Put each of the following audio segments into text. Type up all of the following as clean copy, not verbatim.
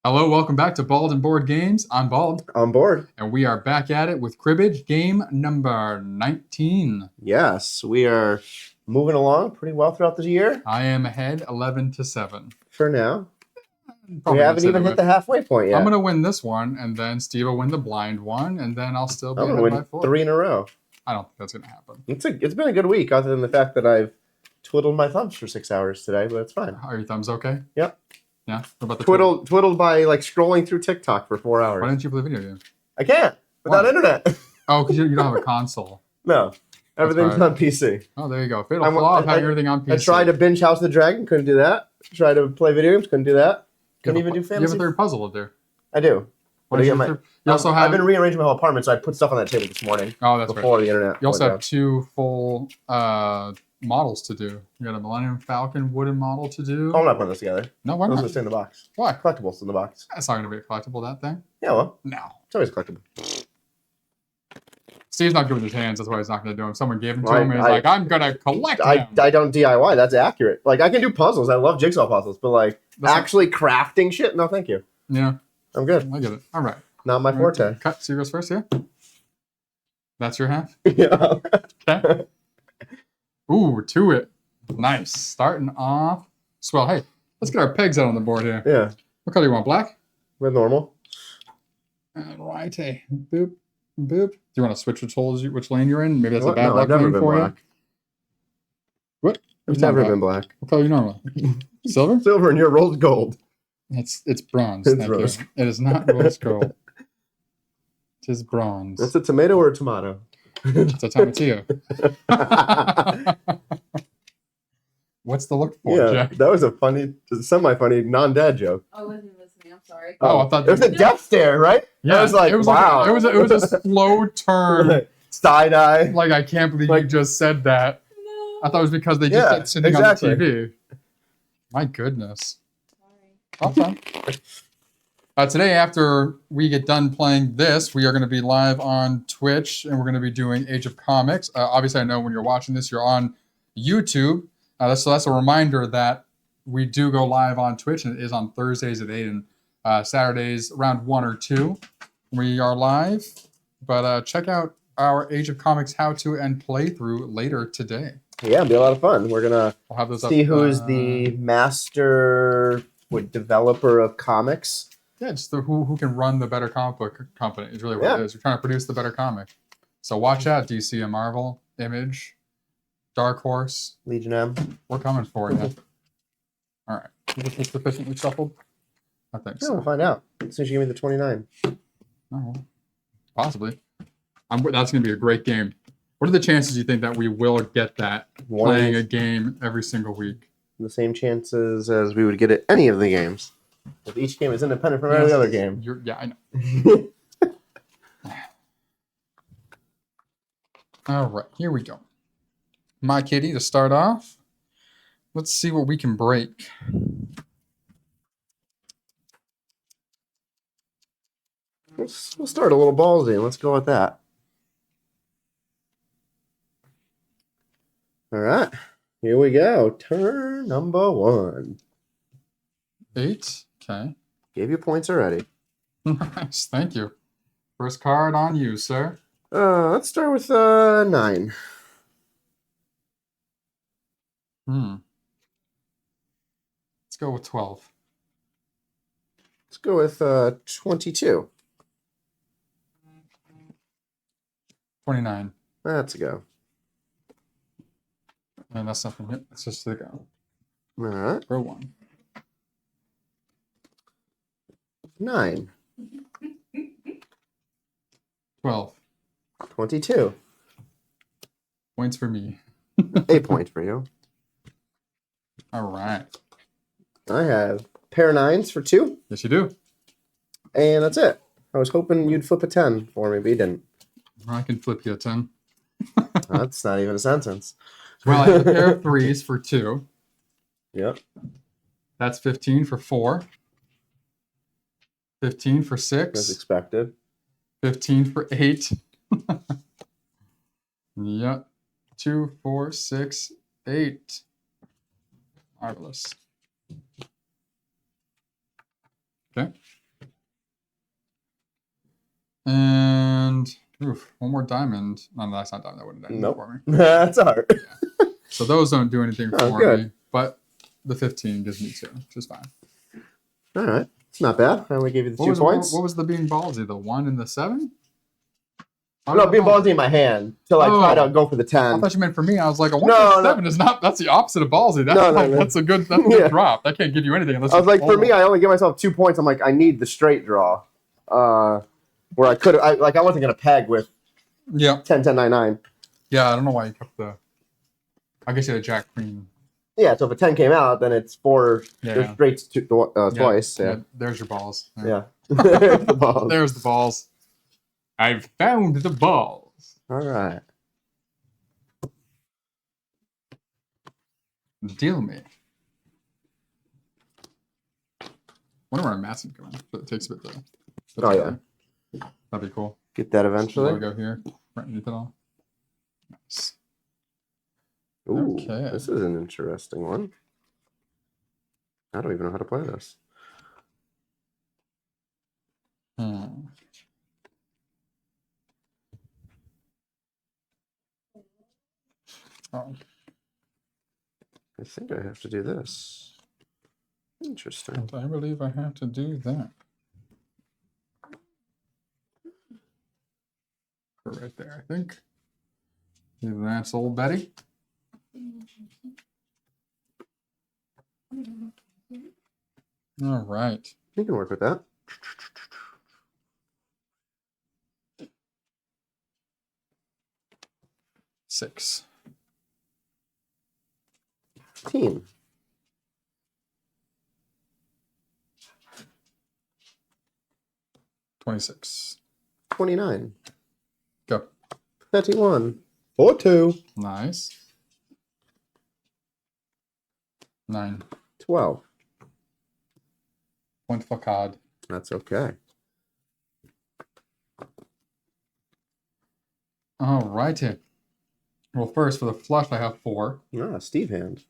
Hello, welcome back to Bald and Board Games. I'm Bald. On board. And we are back at it with Cribbage Game number 19. Yes, we are moving along pretty well throughout the year. I am ahead 11-7. For now. Probably We haven't even hit the halfway point yet. I'm going to win this one, and then Steve will win the blind one, and then I'll still be I'm ahead going to by win 4. 3 in a row. I don't think that's going to happen. It's been a good week, other than the fact that I've twiddled my thumbs for 6 hours today, but it's fine. Are your thumbs okay? Yep. Yeah? What about the Twiddled by like scrolling through TikTok for 4 hours. Why didn't you play video games? I can't without internet. Oh, because you don't have a console. No. Everything's on PC. Oh, there you go. Fatal flaw of having everything on PC. I tried to binge House of the Dragon, couldn't do that. Tried to play video games, couldn't do that. Couldn't even do fantasy. You have a third puzzle to do. I do. What is you also have? I've been rearranging my whole apartment, so I put stuff on that table this morning. Oh, that's before right. the internet. You also have 2 full models to do. You got a Millennium Falcon wooden model to do. Oh, I'm not putting this together. No, why not? Those will stay in the box. Why? Collectibles in the box. That's not going to be a collectible, that thing. Yeah, well. No. It's always collectible. Steve's not good with his hands. That's why he's not going to do them. Someone gave them to him, and he's like, I'm going to collect them. I don't DIY. That's accurate. Like, I can do puzzles. I love jigsaw puzzles. But, like, actually crafting shit? No, thank you. Yeah. I'm good. I get it. All right. Not my forte. Cut. So you goes first, yeah? That's your half? Yeah. Okay. Ooh, to it. Nice. Starting off. Swell. Hey, let's get our pegs out on the board here. Yeah. What color do you want? Black? We're normal. All right. Hey. Boop. Boop. Do you want to switch which lane you're in? Maybe that's a bad No, luck I've never lane been for black. you. What? I've never been black. What color are you normally? Silver? Silver, and you're rolled gold. It's bronze. It's thank rose. you. It is not rose gold. It is bronze. It's a tomato or a tomato? It's a tomatillo. What's the look for, Yeah, Jack? that was a semi-funny, non-dad joke. I wasn't listening. I'm sorry. Oh, I thought it was a death stare, right? Yeah, I was like, wow. It was a slow turn. Side eye. Like, I can't believe you just said that. No. I thought it was because they just said sitting exactly. on the TV. My goodness. Sorry. Okay. Today, after we get done playing this, we are going to be live on Twitch, and we're going to be doing Age of Comics. Obviously, I know when you're watching this, you're on YouTube. So that's a reminder that we do go live on Twitch, and it is on Thursdays at 8 and Saturdays around 1 or 2. We are live, but check out our Age of Comics how-to and playthrough later today. Yeah, it'll be a lot of fun. We're going to see who's the master developer of comics. Yeah, just who can run the better comic book company is really what it is. We're trying to produce the better comic. So watch out, DC and Marvel, Image, Dark Horse. Legion M. We're coming for you. All right. Is this sufficiently shuffled? I think Yeah, so. we'll find out. As soon as you give me the 29. Oh, well, possibly. That's going to be a great game. What are the chances you think that we will get that playing a game every single week? The same chances as we would get at any of the games. If each game is independent from every other game. Yeah, I know. All right, here we go. My kitty to start off. Let's see what we can break. We'll start a little ballsy. Let's go with that. All right. Here we go. Turn number 1. 8. Okay. Gave you points already. Nice. Thank you. First card on you, sir. Let's start with 9. Let's go with 12. Let's go with 22. 29. Let's go. And that's nothing. Yep, it's just the go. All right. Row 1. 9. 12. 22. Points for me. 8 points for you. All right. I have a pair of 9s for 2. Yes, you do. And that's it. I was hoping you'd flip a 10 for me, but you didn't. I can flip you a 10. That's not even a sentence. Well, I have a pair of 3s for 2. Yep. That's 15 for 4. 15 for 6. As expected. 15 for 8. Yep. 2, 4, 6, 8. Marvelous. Okay. Oof, one more diamond. No, that's not diamond. That wouldn't do anything for me. That's hard. Yeah. So those don't do anything for good. me. But the 15 gives me 2, which is fine. All right. It's not bad. I only gave you the 2 points. What was the being ballsy? The 1 and the 7? No, being ballsy in my hand till I try to go for the 10. I thought you meant for me. I was like, a 1 and 7 is not. That's the opposite of ballsy. That's a good drop. That can't give you anything unless. I was like, for me, I only give myself 2 points. I'm like, I need the straight draw. Where I could, I wasn't gonna peg with. 10, 10, 9, 9. Yeah, I don't know why you kept the. I guess you had a Jack Queen. Yeah, so if a 10 came out, then it's 4. There's straights twice. Yeah. There's your balls. Yeah. There's the balls. There's the balls. I've found the balls. All right. Deal me. Wonder where I'm massing going. So it takes a bit to. Oh yeah. That'd be cool. Get that eventually. Logo here, right underneath it all. Nice. Ooh, okay. This is an interesting one. I don't even know how to play this. Oh. I think I have to do this. Interesting. And I believe I have to do that. Right there, I think. That's old Betty. All right. You can work with that. Six. Team. 26. 29. Go. 31. 4-2. Nice. 9. 12. Point facade. That's okay. All righty. Well, first for the flush, I have 4. Ah, Steve hand.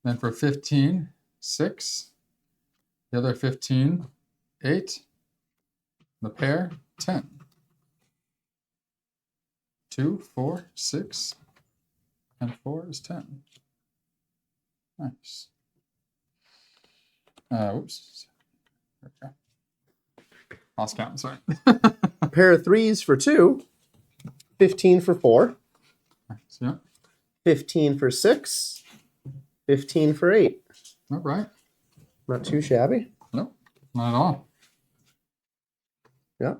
Then for 15, 6. The other 15, 8. The pair, 10. 2, 4, 6, and 4 is 10. Nice. Oops. There we go. Lost count, sorry. A pair of 3s for 2. 15 for 4. Nice, yeah. 15 for 6. 15 for 8. All right. Not too shabby. Nope, not at all. Yeah.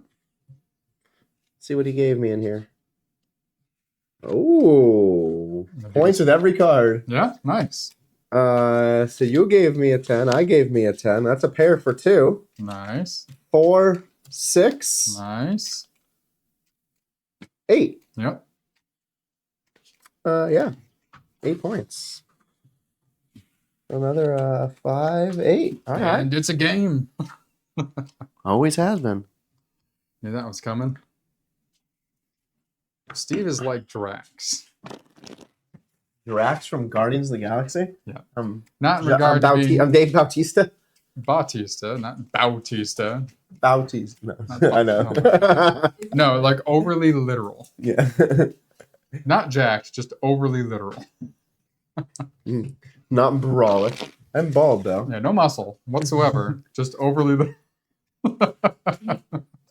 See what he gave me in here. Oh, points with every card. Yeah, nice. So you gave me a 10. I gave me a 10. That's a pair for 2. Nice. 4, 6. Nice. 8. Yep. Yeah. 8 points. Another 5, 8. All right. And it's a game. Always has been. Knew that was coming. Steve is like Drax. Drax from Guardians of the Galaxy? Yeah. Not in regard to being I'm Dave Bautista. Bautista, not Bautista. Bautista. No. I know. No, like overly literal. Yeah. Not jacked, just overly literal. Not brolic. I'm bald though. Yeah, no muscle whatsoever. Just overly literal.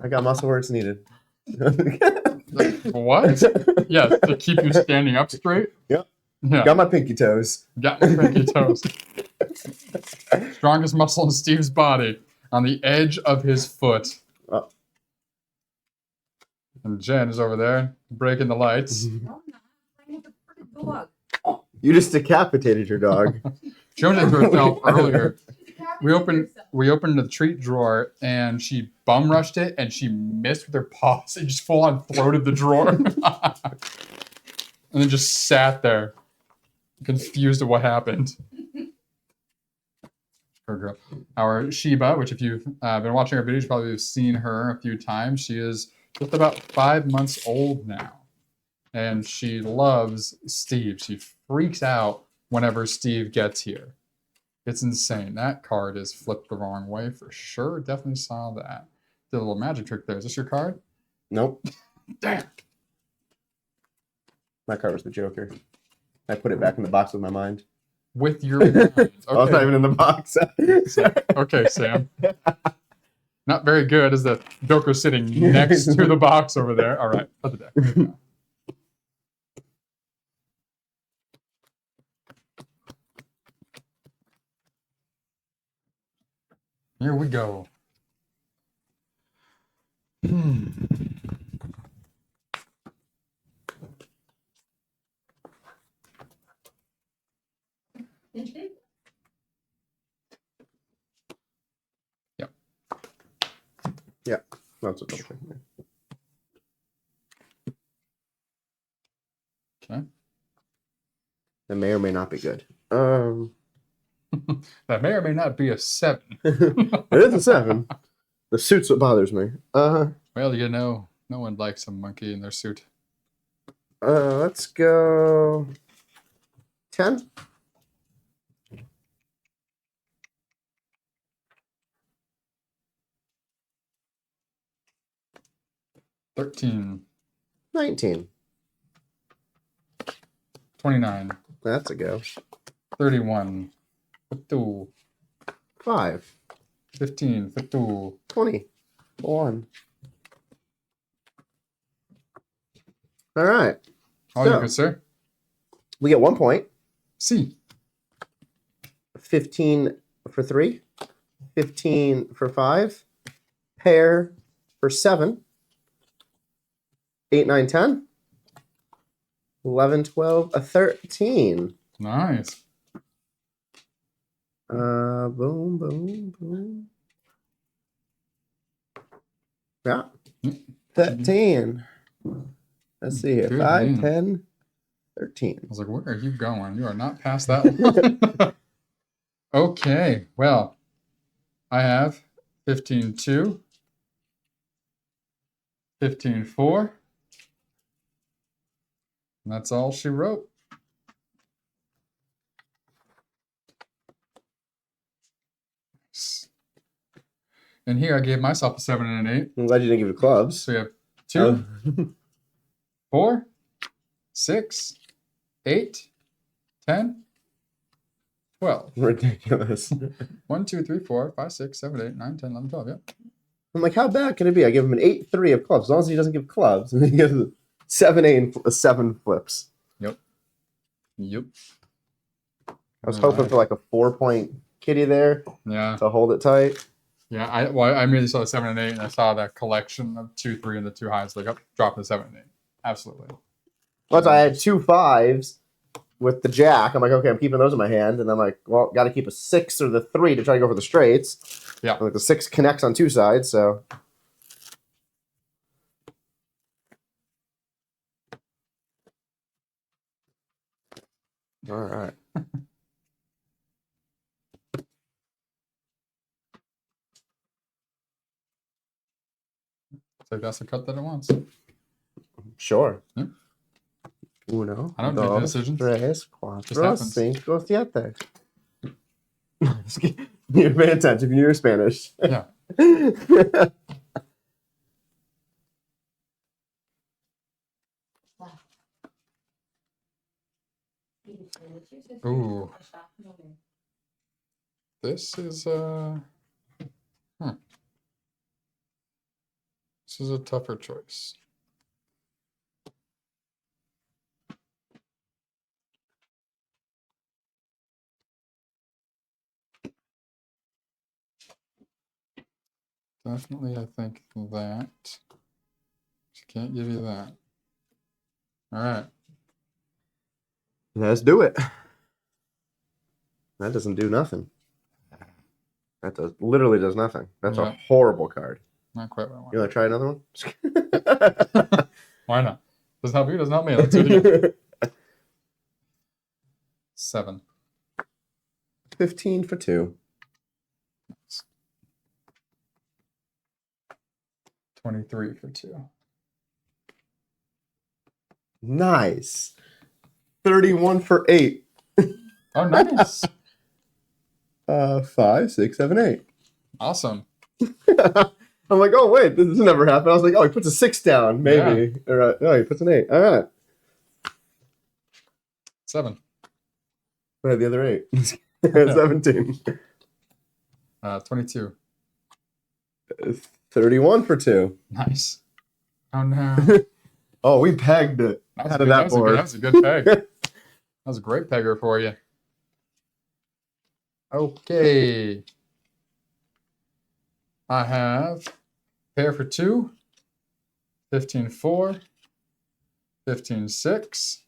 I got muscle where it's needed. What? Yeah, to keep you standing up straight? Yep. Yeah. Got my pinky toes. Got my pinky toes. Strongest muscle in Steve's body. On the edge of his foot. Oh. And Jen is over there, breaking the lights. No, I'm not. I have a freaking dog. You just decapitated your dog. She opened it to herself earlier. We opened the treat drawer and she bum rushed it and she missed with her paws and just full on throated the drawer. And then just sat there, confused at what happened. Her girl. Our Sheba, which if you've been watching our videos, you probably have seen her a few times. She is just about 5 months old now. And she loves Steve. She freaks out whenever Steve gets here. It's insane. That card is flipped the wrong way for sure. Definitely saw that. Did a little magic trick there. Is this your card? Nope. Damn. My card was the Joker. I put it back in the box with my mind. With your mind. Okay. Oh, it's not even in the box. Okay, Sam. Not very good. Is the Joker sitting next to the box over there? All right, put the deck. Here we go. Yeah, that's what I'm thinking. Okay. That may or may not be good. That may or may not be a 7. It is a 7. The suit's what bothers me. Well, you know, no one likes a monkey in their suit. Let's go 10. 13. 19. 29. That's a go. 31. 52. 5. 15. 52. 20. 1. All right. All you good, sir. We get 1 point. C. 15 for 3. 15 for 5. Pair for 7. 8, 9, 10. 11, 12, a 13. Nice. Boom, boom, boom. Yeah. 13. Let's see here. Good 5, man. 10, 13. I was like, where are you going? You are not past that one. Okay. Well, I have 15-2. 15-4. And that's all she wrote. And here I gave myself a 7 and an 8. I'm glad you didn't give it clubs. So we have 2, 4, 6, 8, 10, 12. Ridiculous. 1, 2, 3, 4, 5, 6, 7, 8, 9, 10, 11, 12. Yep. I'm like, how bad can it be? I give him an 8, 3 of clubs. As long as he doesn't give clubs. And he gives 7, 8, and 7 flips. Yep. I was hoping for like a 4-point kitty there. Yeah. To hold it tight. Yeah. I merely saw the 7 and 8, and I saw that collection of 2, 3, and the 2 highs. Like, drop the 7 and 8. Absolutely. Once I had 2 5s with the jack. I'm like, okay, I'm keeping those in my hand. And I'm like, well, got to keep a 6 or the 3 to try to go for the straights. Yeah. And like the 6 connects on 2 sides, so. All right. So that's the cut that it wants. Sure. Yeah. Uno. I don't make the dos, decisions. tres, cuatro, happens. cinco, siete. You're paying attention if you're Spanish. Yeah. Ooh. This is This is a tougher choice. Definitely, I think that. She can't give you that. All right. Let's do it. That doesn't do nothing. That literally does nothing. That's a horrible card. Not quite what I want. You want to try another one? Why not? Doesn't help you, doesn't help me. Let's do it again. 7. 15 for 2. 23 for 2. Nice. 31 for 8. Oh, nice. 5, 6, 7, 8. Awesome. I'm like, oh wait, this has never happened. I was like, oh, he puts a 6 down, maybe. Yeah. Or no, he puts an 8. All right. 7. Right, the other 8. 17. 22. 31 for 2. Nice. Oh no. Oh, we pegged it. How did that board? That was a good peg. That was a great pegger for you. Okay. I have pair for 2, 15-4, 15-6.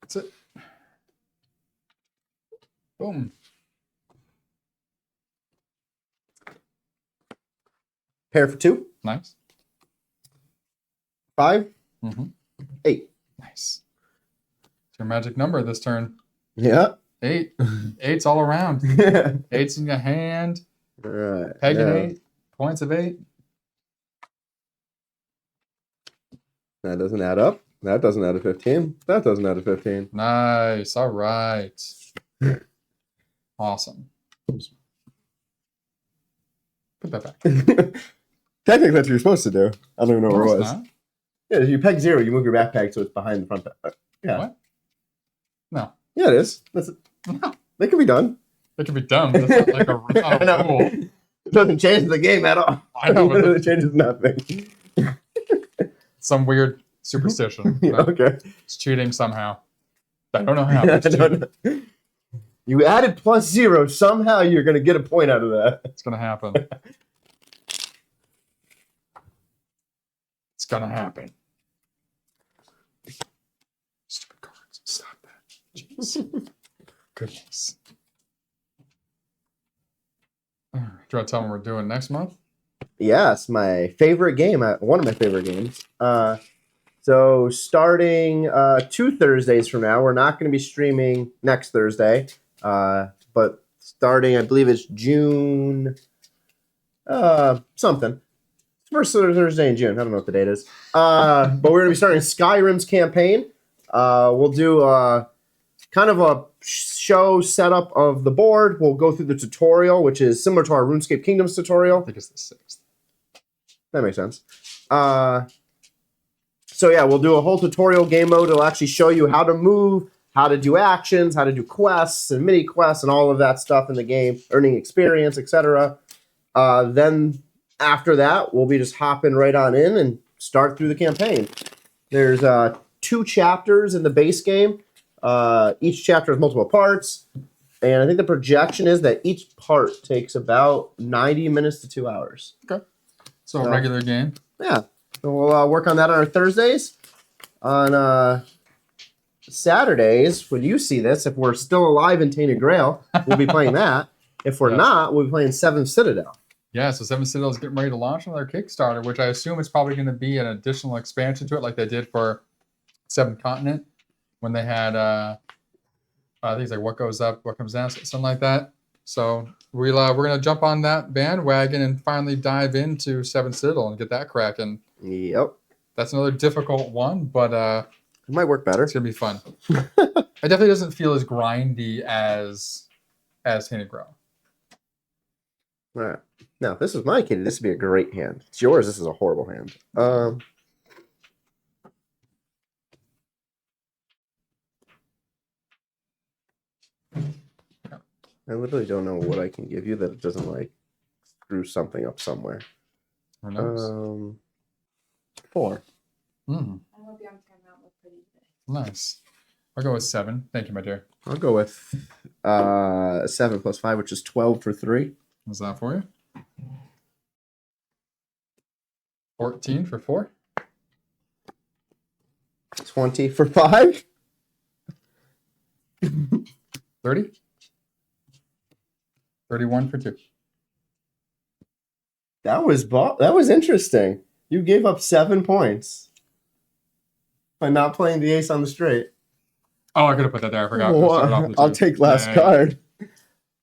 That's it. Boom. Pair for 2. Nice. 5. Mm-hmm. 8. Nice. It's your magic number this turn. Yeah. 8. 8's all around. Yeah. 8's in your hand. All right. Pegging yeah. 8. Points of 8. That doesn't add up. That doesn't add a 15. That doesn't add a 15. Nice. All right. Awesome. Put that back. Technically, that's what you're supposed to do. I don't even know where it was. Not. Yeah, you peg 0, you move your back peg so it's behind the front peg. Yeah. What? No. Yeah, it is. That's No. They can be done. It can be done. But that's not like a, I not know. a rule. It doesn't change the game at all. I know. It But literally changes nothing. some weird superstition. You know? Okay. It's cheating somehow. I don't know how. I But it's don't cheating. know. You added +0. Somehow you're going to get a point out of that. It's going to happen. It's going to happen. Stupid cards. Stop that. Jeez. Goodness. All right. Do you want to tell them what we're doing next month? Yes, my favorite game. One of my favorite games. So starting 2 Thursdays from now, we're not going to be streaming next Thursday. But starting, I believe it's June something. First Thursday in June. I don't know what the date is. But we're going to be starting Skyrim's campaign. We'll do kind of a show setup of the board. We'll go through the tutorial, which is similar to our RuneScape Kingdoms tutorial. I think it's the 6th. That makes sense. So yeah, we'll do a whole tutorial game mode. It'll actually show you how to move, how to do actions, how to do quests and mini quests and all of that stuff in the game, earning experience, etc. Then after that, we'll be just hopping right on in and start through the campaign. There's 2 chapters in the base game. Each chapter has multiple parts. And I think the projection is that each part takes about 90 minutes to 2 hours. Okay. So a regular game. Yeah. So we'll work on that on our Thursdays. On Saturdays, when you see this, if we're still alive in Tainted Grail, we'll be playing that. If we're not, we'll be playing 7 Citadel. Yeah, so 7 Citadel is getting ready to launch on their Kickstarter, which I assume is probably going to be an additional expansion to it, like they did for 7 Continent when they had things like What Goes Up, What Comes Down, something like that. So we're going to jump on that bandwagon and finally dive into 7 Citadel and get that cracking. Yep. That's another difficult one, but it might work better. It's going to be fun. It definitely doesn't feel as grindy as Tainted Grail. All right. Now, if this was my kitty, this would be a great hand. It's yours. This is a horrible hand. I literally don't know what I can give you that it doesn't like screw something up somewhere. Who knows? 4. Mm, I hope y'all come out with pretty today. nice. I'll go with 7. Thank you, my dear. I'll go with 7 plus 5, which is 12 for 3. What's that for you? 14 for 4. 20 for 5. 30. 31 for 2. That was interesting. You gave up 7 points by not playing the ace on the straight. Oh, I could have put that there. I forgot. I'll take last card.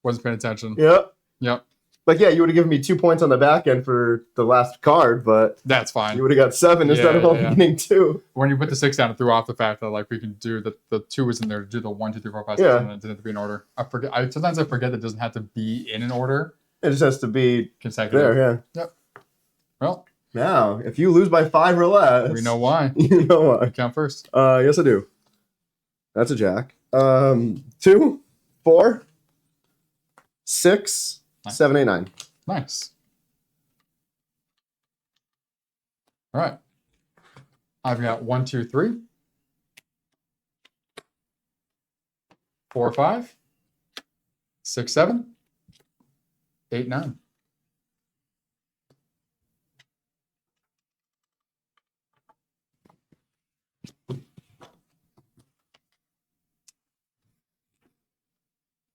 Wasn't paying attention. Yep. Yep. Like, yeah, you would have given me 2 points on the back end for the last card, but That's fine. you would have got 7 instead of only getting 2. When you put the 6 down, it threw off the fact that like we can do the 2 was in there to do the 1, 2, 3, 4, 5, 6, Yeah. and it didn't have to be in order. I forget. Sometimes I forget that it doesn't have to be in an order. It just has to be consecutive. there, yeah. Yep. Well, now, if you lose by 5 or less... we know why. You know why. You count first. Yes, I do. That's a jack. 2, 4, 6, 7, 8, 9. Nice. All right. I've got 1, 2, 3, 4, 5, 6, 7, 8, 9.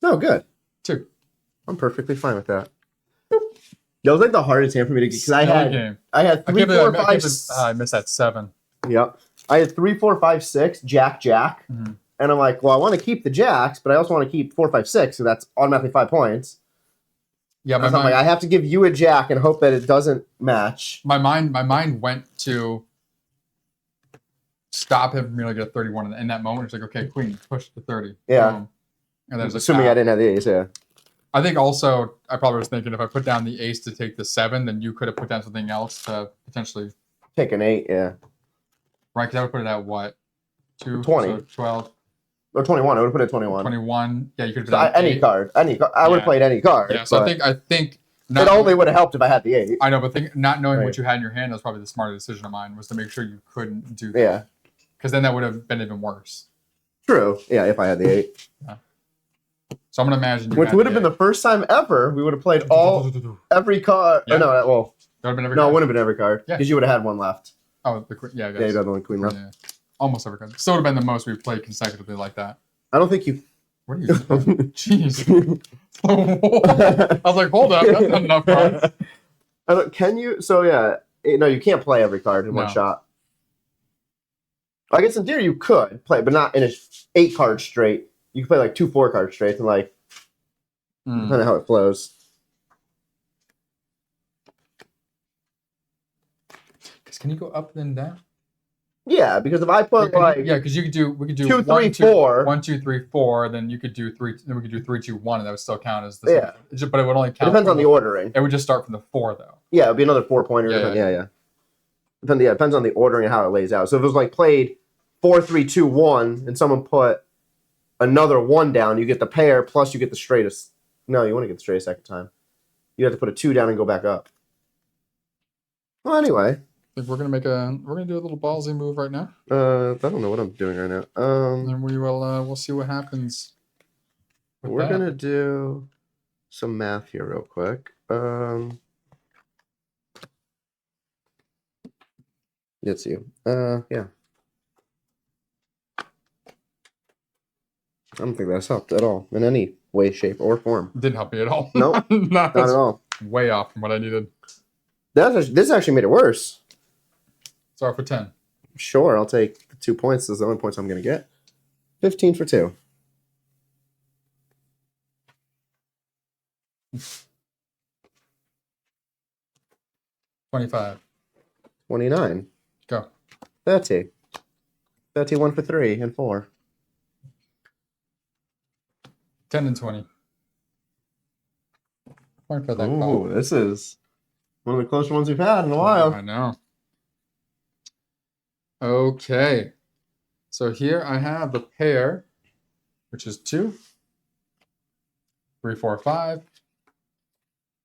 No, good. 2. I'm perfectly fine with that. That was like the hardest hand for me to get because I game. had 3, 4, 5. I missed that 7. Yep. I had 3, 4, 5, 6, jack. Mm-hmm. And I'm like, well, I want to keep the jacks, but I also want to keep 4, 5, 6, so that's automatically 5 points. Yeah, I'm like, I have to give you a jack and hope that it doesn't match. My mind went to stop him from being able to get a 31 in that moment. It's like, okay, queen, push to 30. Yeah. And then it's like, assuming I didn't have the ace, yeah. I think also I probably was thinking if I put down the ace to take the 7, then you could have put down something else to potentially take an 8, yeah. Right, because I would put it at what? 2, 20. So 12. Or 21. I would have put it at 21. 21. Yeah, you could have so put any card. I would have played any card. Yeah, so I think it only would have helped if I had the 8. I know, but not knowing what you had in your hand, that was probably the smarter decision of mine, was to make sure you couldn't do that. Yeah. Because then that would have been even worse. True. Yeah, if I had the 8. Yeah. So I'm going to imagine you which would have been the first time ever we would have played every card. Yeah. No, well. That would have been every no, card. it wouldn't have been every card. Yeah. Because you would have had one left. Oh, the queen. Yeah, I guess. Yeah, you had one queen left. Yeah. Almost every card. So it would have been the most we've played consecutively like that. I don't think you... What are you doing? Jeez. I was like, hold up. That's not enough cards. Can you... So, yeah. No, you can't play every card in one shot. I guess in theory you could play, but not in a 8 card straight. You can play like 2 4 card straights and like... Kind of how it flows. Because can you go up and then down? Yeah, because if I put because we could do 2, 3, 4. 1, 2, 3, 4. Then you could do 3. Then we could do 3, 2, 1, and that would still count as the same. But it would only count. It depends on the ordering. It would just start from the 4 though. Yeah, it would be another 4-pointer. Yeah. Depends on the ordering and how it lays out. So if it was like played 4, 3, 2, 1, and someone put another 1 down, you get the pair plus you get the straightest. No, you want to get the straight a second time. You have to put a 2 down and go back up. Well, anyway. I think we're gonna do a little ballsy move right now. I don't know what I'm doing right now. And we will we'll see what happens. We're gonna do some math here real quick. Let's see. Yeah. I don't think that's helped at all in any way, shape, or form. Didn't help me at all. No, nope, not at all. Way off from what I needed. This actually made it worse. Sorry for 10. Sure, I'll take the 2 points. Those are the only points I'm going to get. 15 for 2. $25. 29. Go. 30. 31 for 3 and 4. 10 and 20. Ooh, this is one of the closer ones we've had in a while. I know. Okay. So here I have the pair, which is 2, 3, 4, 5,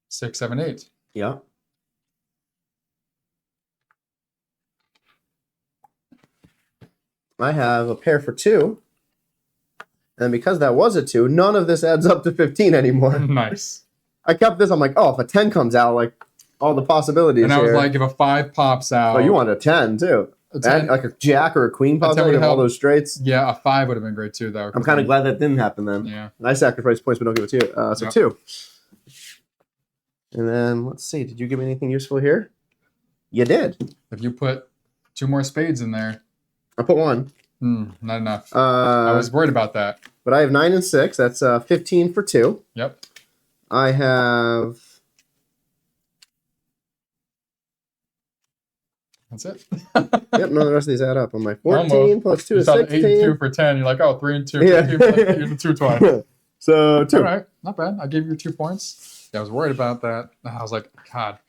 6, 7, 8. Yeah. I have a pair for 2. And because that was a 2, none of this adds up to 15 anymore. Nice. I kept this. I'm like, oh, if a 10 comes out, like all the possibilities. And I was like, if a 5 pops out. Oh, you want a 10 too. A 10, like a jack or a queen pops out, you have all those straights. Yeah, a 5 would have been great too, though. I'm kind of glad that didn't happen then. Yeah. I sacrificed points, but don't give it to you. So 2. And then, let's see. Did you give me anything useful here? You did. If you put 2 more spades in there. I put 1. Not enough. I was worried about that. But I have 9 and 6. That's 15 for 2. Yep. I have... That's it. Yep, none of the rest of these add up. I'm like 14 Almost. plus 2 you is saw 16. 8 and 2 for 10. You're like, oh, 3 and 2. Yeah. You're the 2 twice. So 2. All right. Not bad. I gave you 2 points. I was worried about that. I was like, God,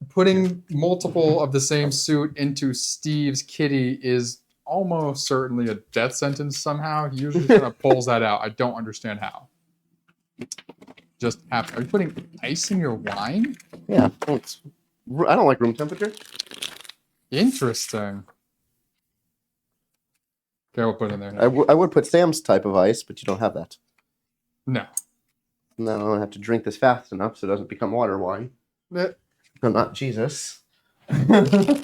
putting multiple of the same suit into Steve's kitty is almost certainly a death sentence somehow. He usually kind of pulls that out. I don't understand how. Just happen. Are you putting ice in your wine? Yeah. I don't like room temperature. Interesting. Okay, we'll put it in there. I would put Sam's type of ice, but you don't have that. No. And then I don't have to drink this fast enough so it doesn't become water wine. Eh. I'm not Jesus. Do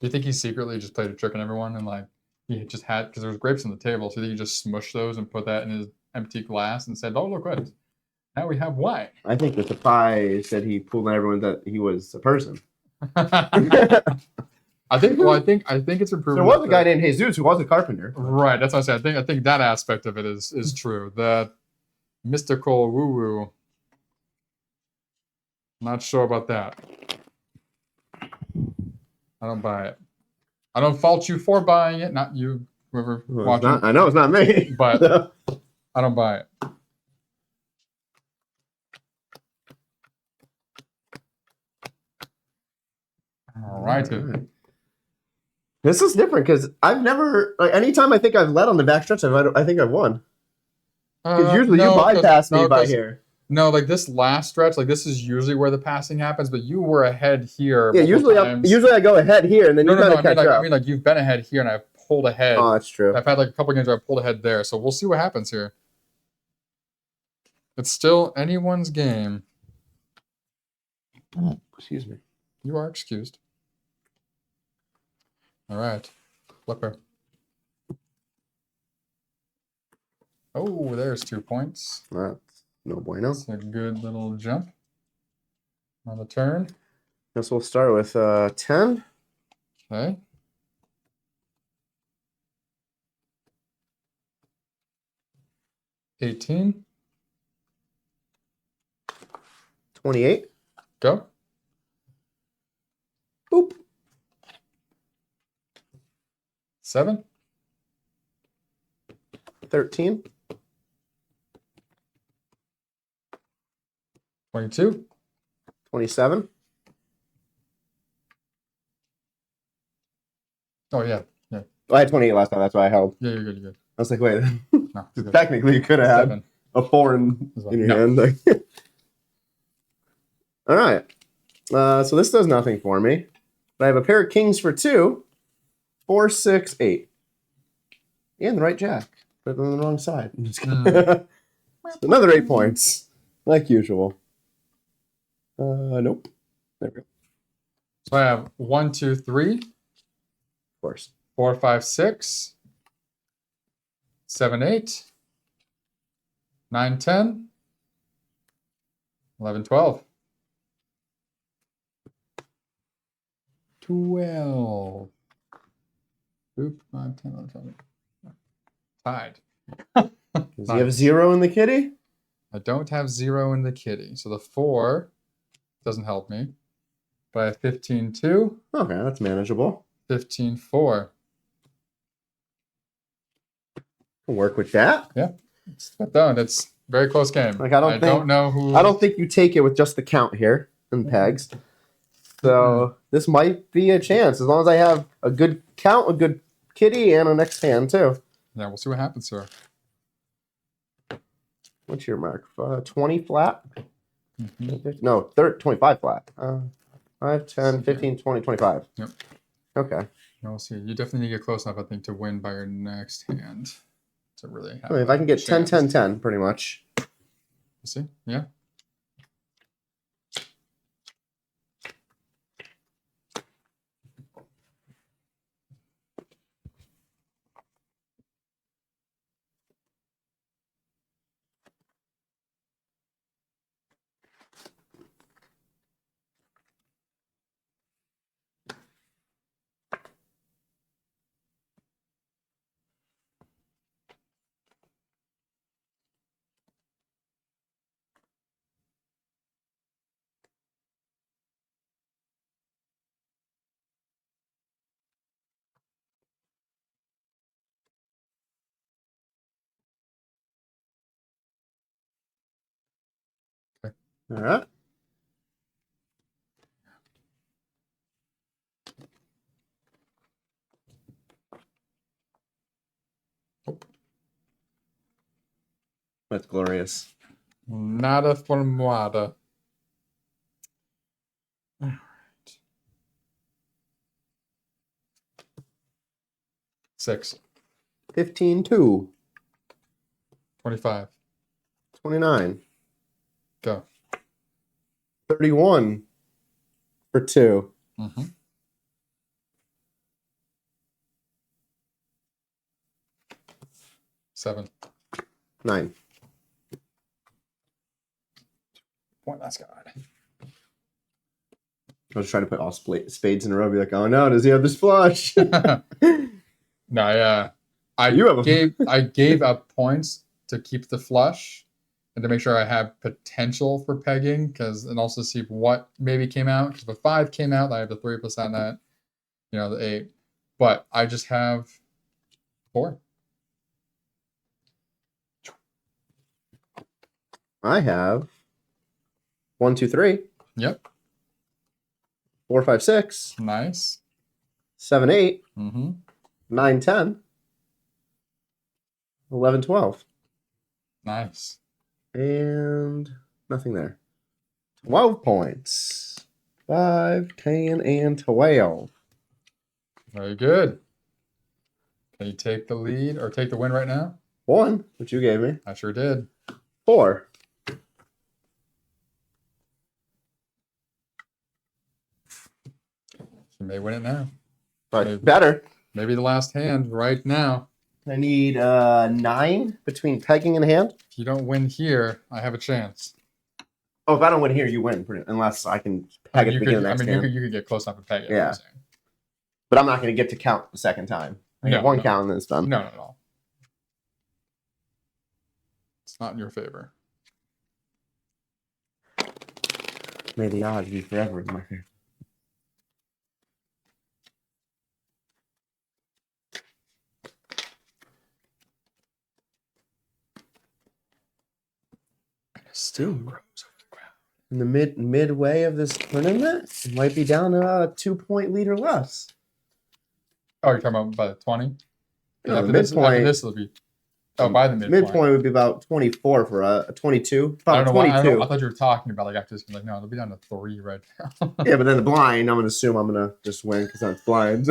you think he secretly just played a trick on everyone and like he just had because there was grapes on the table, so he just smushed those and put that in his empty glass and said, "Oh look what, now we have wine." I think the surprise that he pulled on everyone that he was a person. I think. Well, I think it's improved. There was a guy named Jesus who was a carpenter. Right. That's what I said. I think that aspect of it is true. The mystical woo woo. Not sure about that. I don't buy it. I don't fault you for buying it. Not you, whoever Well, watching. I know it's not me, But I don't buy it. All righty. Right. This is different because I've never, like, anytime I think I've led on the backstretch, I think I've won. Because usually you bypass me by here. No, like this last stretch, like this is usually where the passing happens, but you were ahead here. Yeah, usually I go ahead here and then you kind of catch up. I mean, like you've been ahead here and I've pulled ahead. Oh, that's true. I've had like a couple games where I've pulled ahead there, so we'll see what happens here. It's still anyone's game. Excuse me. You are excused. All right, flipper. Oh, there's 2 points. That's no bueno. That's a good little jump on the turn. Guess we'll start with 10. Okay. $18. 28. Go. Boop. 7. 13. 22. 27. Oh yeah, yeah. Oh, I had 28 last time. That's why I held. Yeah, you're good. You're good. I was like, wait. No, you're good. Technically, you could have had 7. a 4 in your No. hand. Like, all right. So this does nothing for me. But I have a pair of kings for 2. 4, 6, 8. And the right jack. But on the wrong side. I'm just kidding. Another 8 points. Like usual. Nope. There we go. So I have 1, 2, 3, Of course. 4, 5, 6, 7, 8, 9, 10, 11, 12. 12. Oop, 5, 10, 11, 12. Tied. Does he have 0 in the kitty? I don't have 0 in the kitty. So the 4 doesn't help me. But I have 15, 2. Okay, that's manageable. 15, 4. Can work with that. Yeah. It's done. It's a very close game. Like, I don't know who. I don't think you take it with just the count here and pegs. So this might be a chance as long as I have a good count, a good kitty, and a next hand too. Yeah, we'll see what happens, sir. What's your mark? 20 flat? Mhm. No, 25 flat. 5, 10, 15, 20, 25. Yep. Okay. Yeah, we'll see. You definitely need to get close enough, I think, to win by your next hand. To really have I mean, if I can get 10, chance. 10, 10, pretty much. We'll see. Yeah. All right. That's glorious. Nada formada. All right. 6. 15-2. 25. 29. Go. 31 for 2. Mm-hmm. 7. 9. Point last god. I was trying to put all spades in a row. Be like, oh no, does he have this flush? No, yeah. I gave up points to keep the flush and to make sure I have potential for pegging, and also see what maybe came out. Because if a 5 came out, I have the 3% that, the 8. But I just have 4. I have 1, 2, 3. Yep. 4, 5, 6. Nice. 7, 8. Mm-hmm. 9, 10. 11, 12. Nice. And nothing there. 12 points. 5, 10, and 12. Very good. Can you take the lead or take the win right now? 1, which you gave me. I sure did. 4. You may win it now. But Maybe. better. Maybe the last hand right now. I need 9 between pegging and hand. If you don't win here, I have a chance. Oh, if I don't win here, you win. Unless I can peg at the beginning of the next hand. You could get close enough to peg it. Yeah. But I'm not going to get to count the second time. I get one count and then it's done. No, not at all. It's not in your favor. May the odds be forever in my favor. Still in the midway of this tournament, it might be down to a 2-point lead or less. Oh, you're talking about by the 20? No, after the midpoint. After midpoint. this, it'll be. Oh, by the midpoint. Midpoint would be about 24 for a 22. About I don't know 22. I thought you were talking about after this. Like, no, it'll be down to 3 right now. Yeah, but then the blind, I'm going to assume I'm going to just win because I'm blind.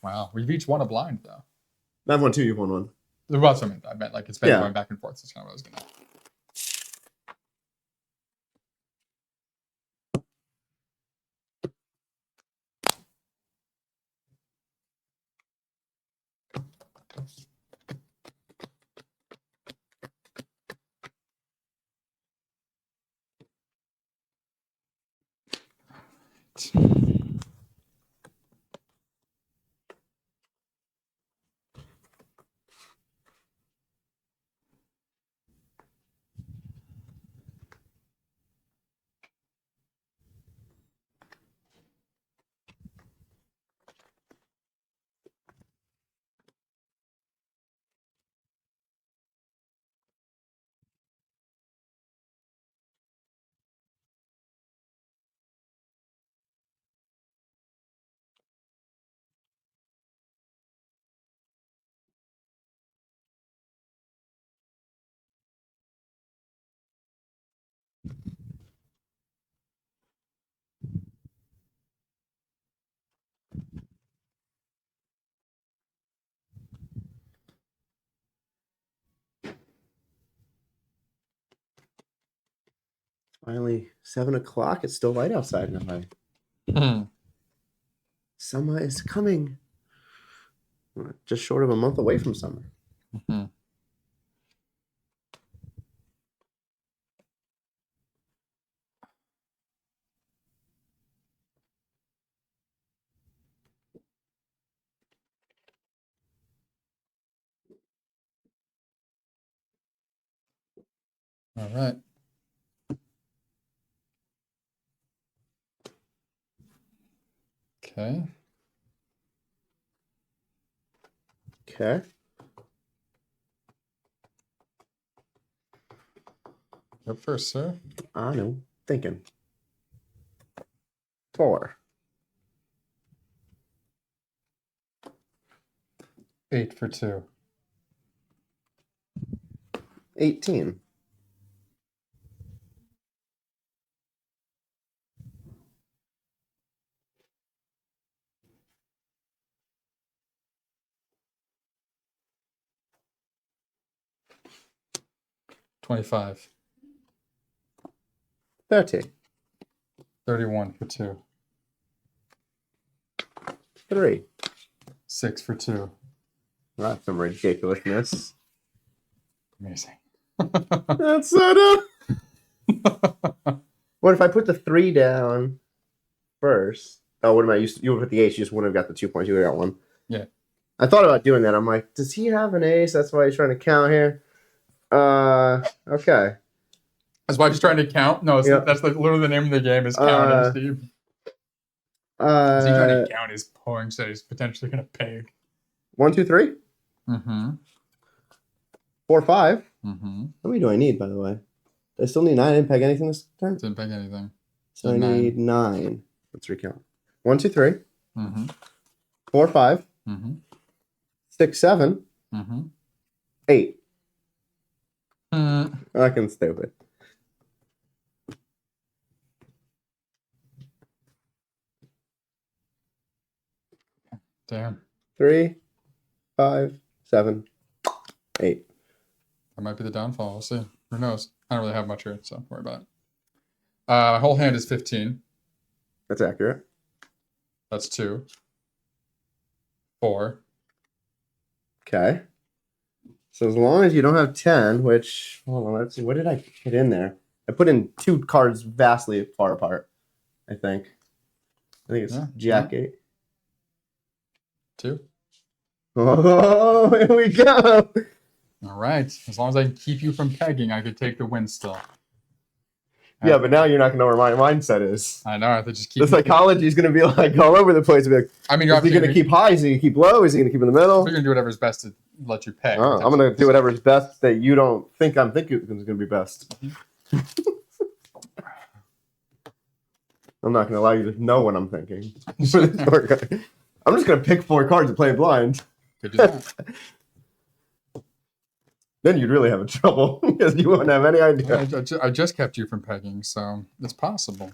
Wow. We've each won a blind, though. I've won 2, you've won 1. Well, that's what I meant. Like, it's been going back and forth. That's kind of what I was going to. Finally, 7 o'clock. It's still light outside now. Summer is coming. We're just short of a month away from summer. Mm-hmm. All right. Okay. Okay. Up first, sir. I know. Thinking. 4. 8 for 2. 18. 25. 30. 31 for 2. 3. 6 for 2. That's some ridiculousness. Amazing. That's so dumb. What if I put the 3 down first? Oh, what am I used to? You would put the ace, you just wouldn't have got the 2 points. You would have got 1. Yeah. I thought about doing that. I'm like, does he have an ace? That's why he's trying to count here. Okay. That's why he's trying to count. No, Yep. that's literally the name of the game is counting, Steve. Is he trying to count his points that he's potentially going to peg? 1, 2, 3. Mm-hmm. 4, 5. Mm-hmm. How many do I need, by the way? I still need 9. I didn't peg anything this turn. Didn't peg anything. So I need 9. Let's recount. 1, 2, 3. Mm-hmm. 4, 5. Mm-hmm. 6, 7. Mm-hmm. 8. Mm. Fucking stupid. Damn. 3, 5, 7, 8. That might be the downfall. We'll see. Who knows? I don't really have much here, so don't worry about it. My whole hand is 15. That's accurate. That's 2. 4. Okay. So as long as you don't have 10, which, hold on, let's see, what did I put in there? I put in 2 cards vastly far apart, I think. I think it's Jack 8. 2. Oh, here we go. All right. As long as I can keep you from pegging, I could take the win still. Yeah, but now you're not going to know where my mindset is. I know. I have to just keep The psychology is going to be like all over the place. Be like, I mean, you're is he going to keep high? Is he going to keep low? Is he going to keep in the middle? You're going to do whatever's best to let you peg. I'm going to do whatever's best that you don't think I'm thinking is going to be best. I'm not going to allow you to know what I'm thinking. I'm just going to pick 4 cards and play it blind. Could do that. Then you'd really have trouble because you wouldn't have any idea. I just kept you from pegging, so it's possible.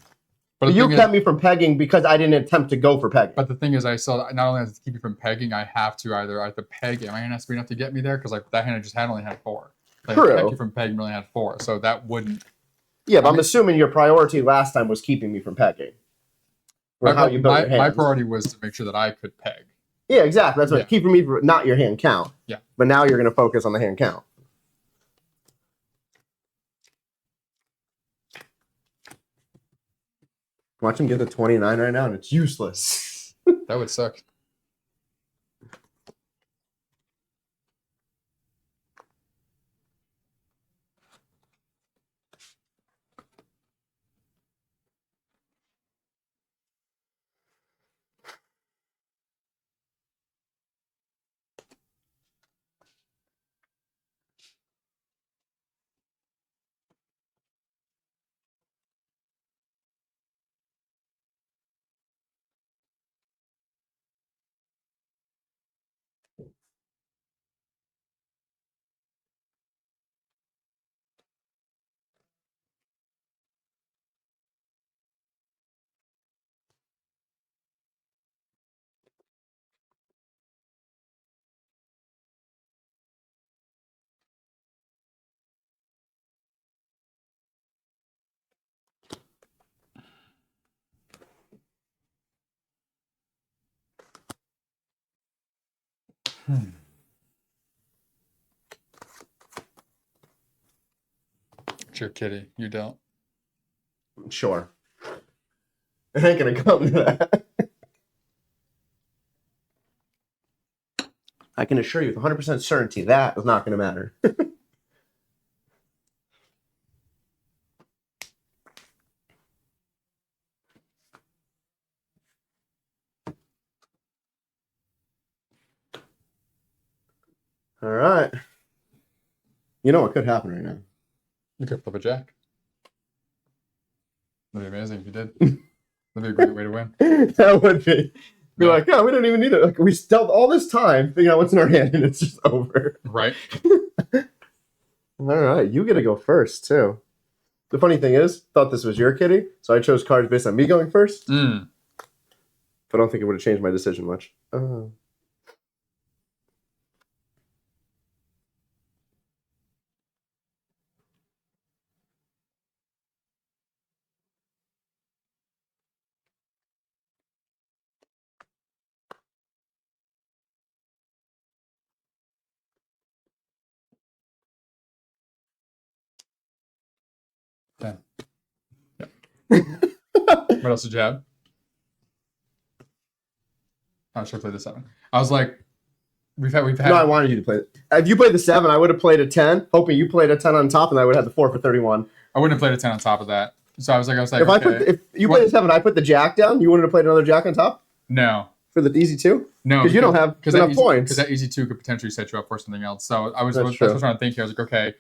But You kept me from pegging because I didn't attempt to go for pegging. But the thing is, I saw not only have to keep you from pegging, I have to peg it. My hand has to be enough to get me there because like that hand I just had only had 4. Like, True. Kept you from pegging only had 4, so that wouldn't. Yeah, but I'm assuming your priority last time was keeping me from pegging. Or how you built your hands. My priority was to make sure that I could peg. Yeah, exactly. That's what keeping me from not your hand count. Yeah. But now you're going to focus on the hand count. Watch him get to 29 right now, and it's useless. That would suck. It's your kitty. You don't. Sure. It ain't going to come to that. I can assure you with 100% certainty that is not going to matter. All right. You know what could happen right now? You could flip a jack. That'd be amazing if you did. That'd be a great way to win. That would be. Be Yeah. like, oh, we don't even need it. Like, we spent all this time figuring out what's in our hand, and it's just over. Right. All right, you get to go first too. The funny thing is, thought this was your kitty, so I chose cards based on me going first. Mm. But I don't think it would have changed my decision much. Yeah. What else did you have? I should have played the 7. I was like, we've had. No, I wanted you to play it. If you played the 7, I would have played a 10, hoping you played a 10 on top, and I would have had the 4 for 31. I wouldn't have played a 10 on top of that. So I was like, If you played the 7, I put the jack down, you wouldn't have played another jack on top no, for the easy 2? no, Because you don't have enough points. Because that easy 2 could potentially set you up for something else. So that's That's what I true. was trying to think here. I was like, okay,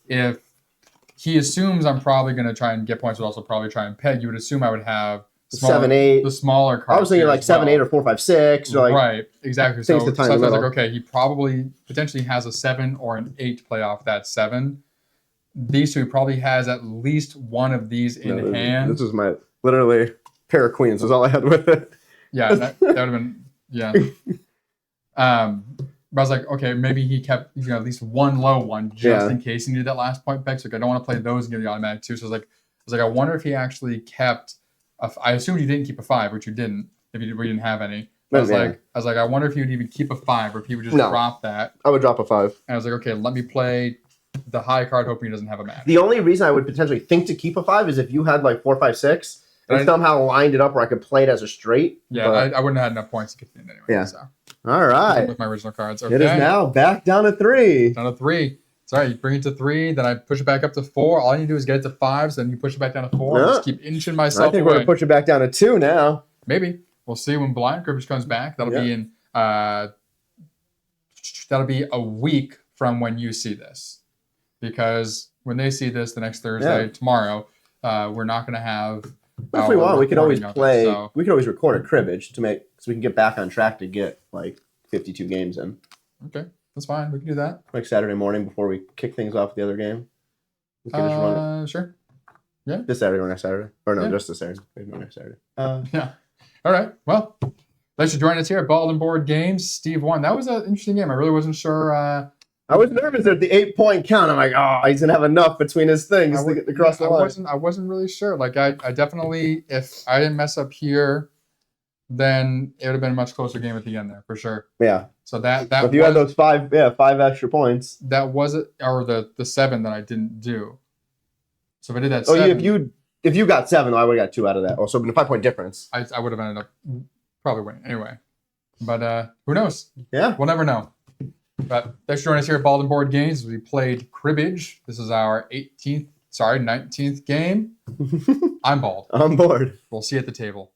if he assumes I'm probably going to try and get points, but also probably try and peg, you would assume I would have smaller, 7, 8. the smaller cards. I was thinking here like as 7, well. 8, or 4, 5, 6. Or like, right, exactly. things So, to tie so I in the was like, middle. okay, he probably potentially has a 7 or an 8 to play off that 7. These 2 probably has at least one of these in hand. This was my literally pair of queens was all I had with it. Yeah, that would have been but I was like, okay, maybe he kept at least one low one just in case he needed that last point back. So like, I don't want to play those and get the automatic 2. So I was like, I wonder if he actually kept. I assumed you didn't keep a 5, which you didn't. If we didn't have any, I was like, I wonder if he would even keep a 5, or if he would just drop that. I would drop a 5. And I was like, okay, let me play the high card, hoping he doesn't have a match. The only reason I would potentially think to keep a 5 is if you had like 4, 5, 6, and somehow lined it up where I could play it as a straight. Yeah, I wouldn't have had enough points to get it in anyway. Yeah. So. All right. With my original cards. Okay. It is now back down to 3. Down to 3. Sorry, you bring it to 3, then I push it back up to 4. All you need to do is get it to 5, so then you push it back down to 4. Yeah. Just keep inching myself I think away. we're going to push it back down to 2 now. Maybe. We'll see when Blind Cribbage comes back. That'll be in that'll be a week from when you see this. Because when they see this the next Thursday, tomorrow, we're not going to have. But if we want, we could always play. So. We could always record a cribbage so we can get back on track to get like 52 games in. Okay, that's fine. We can do that. Like Saturday morning before we kick things off with the other game. We can just run it. Sure. Yeah. This Saturday or next Saturday. Or no, just this Saturday. Maybe not next Saturday. Yeah. All right. Well, thanks for joining us here at Bald and Board Games. Steve won. That was an interesting game. I really wasn't sure. I was nervous at the 8-point count. I'm like, oh, he's gonna have enough between his things to get across the line. I wasn't really sure. Like I definitely, if I didn't mess up here, then it would have been a much closer game at the end there for sure. Yeah. So that if you had those 5 extra points. That was it, or the 7 that I didn't do. So if I did that 7, if you got 7, I would have got 2 out of that. Oh, so in a 5-point difference. I would have ended up probably winning anyway. But who knows? Yeah. We'll never know. But thanks for joining us here at Bald and Board Games. We played Cribbage. This is our 19th game. I'm Bald. On board. We'll see you at the table.